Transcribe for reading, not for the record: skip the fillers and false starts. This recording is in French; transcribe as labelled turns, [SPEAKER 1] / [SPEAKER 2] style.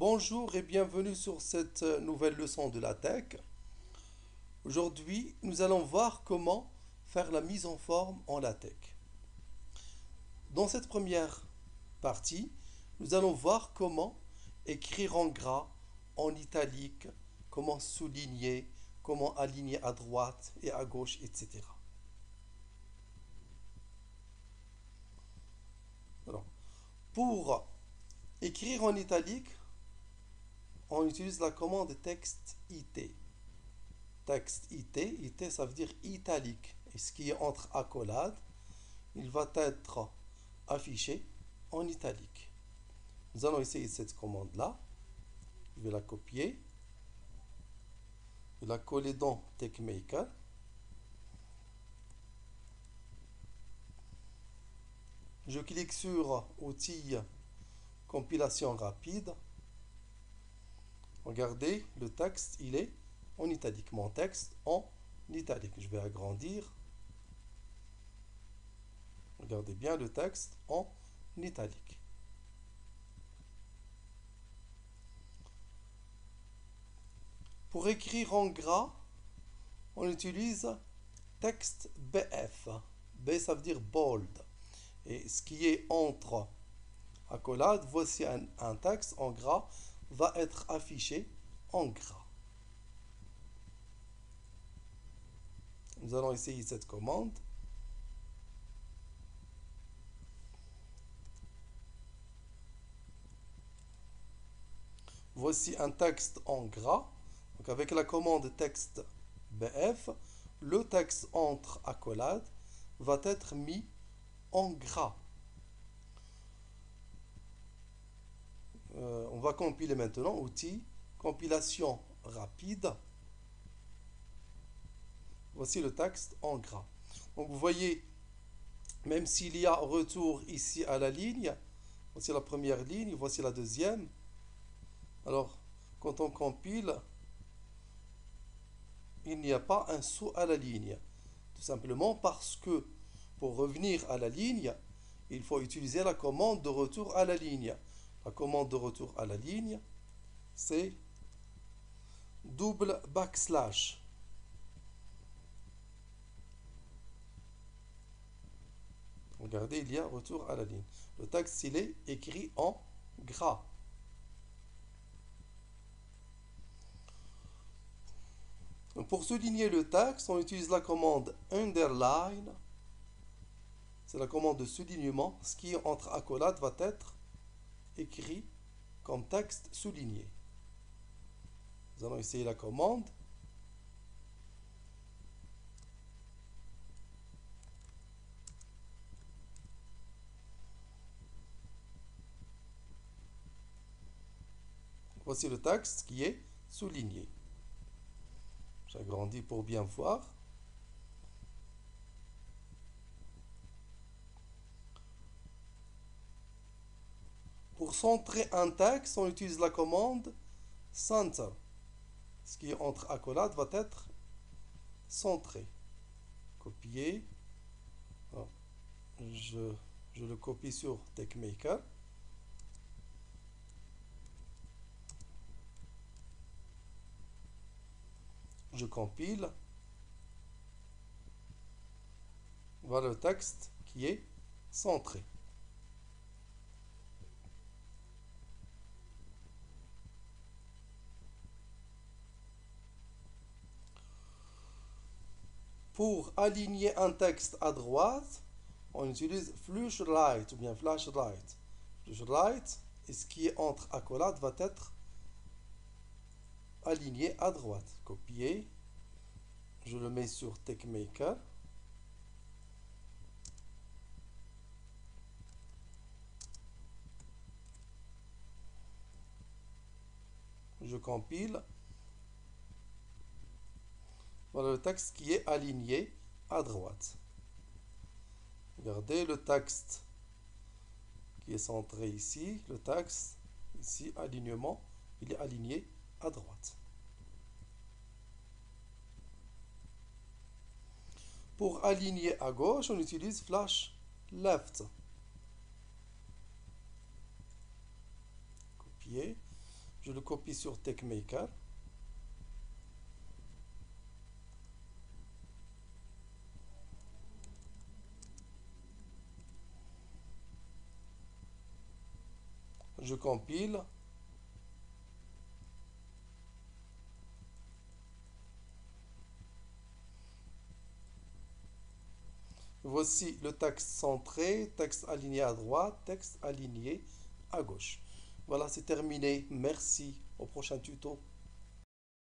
[SPEAKER 1] Bonjour et bienvenue sur cette nouvelle leçon de la tech. Aujourd'hui, nous allons voir comment faire la mise en forme en LaTeX. Dans cette première partie, nous allons voir comment écrire en gras, en italique, comment souligner, comment aligner à droite et à gauche, etc. Alors, pour écrire en italique, on utilise la commande texte IT. Texte IT, IT ça veut dire italique. Et ce qui est entre accolades, il va être affiché en italique. Nous allons essayer cette commande-là. Je vais la copier. Je vais la coller dans TeXmaker. Je clique sur outils compilation rapide. Regardez, le texte, il est en italique. Mon texte en italique. Je vais agrandir. Regardez bien le texte en italique. Pour écrire en gras, on utilise texte BF. B, ça veut dire bold. Et ce qui est entre accolades, voici un texte en gras, va être affiché en gras. Nous allons essayer cette commande. Voici un texte en gras. Donc avec la commande texte BF, le texte entre accolades va être mis en gras. On va compiler maintenant, outil, compilation rapide. Voici le texte en gras. Donc vous voyez, même s'il y a retour ici à la ligne, voici la première ligne, voici la deuxième. Alors, quand on compile, il n'y a pas un saut à la ligne. Tout simplement parce que pour revenir à la ligne, il faut utiliser la commande de retour à la ligne. La commande de retour à la ligne, c'est double backslash. Regardez, il y a retour à la ligne. Le texte, il est écrit en gras. Donc, pour souligner le texte, on utilise la commande underline. C'est la commande de soulignement. Ce qui est entre accolades va être écrit comme texte souligné. Nous allons essayer la commande. Voici le texte qui est souligné. J'agrandis pour bien voir. Pour centrer un texte, on utilise la commande center. Ce qui est entre accolades va être centré. Copier. Alors, je le copie sur TeXmaker. Je compile. Voilà le texte qui est centré. Pour aligner un texte à droite, on utilise flashlight ou bien flashlight. Flashlight, et ce qui est entre accolades va être aligné à droite. Copier. Je le mets sur TeXmaker. Je compile. Voilà le texte qui est aligné à droite. Regardez le texte qui est centré ici. Le texte, ici, alignement, il est aligné à droite. Pour aligner à gauche, on utilise flash left. Copier. Je le copie sur TechMaker. Je compile. Voici le texte centré, texte aligné à droite, texte aligné à gauche. Voilà, c'est terminé. Merci. Au prochain tuto.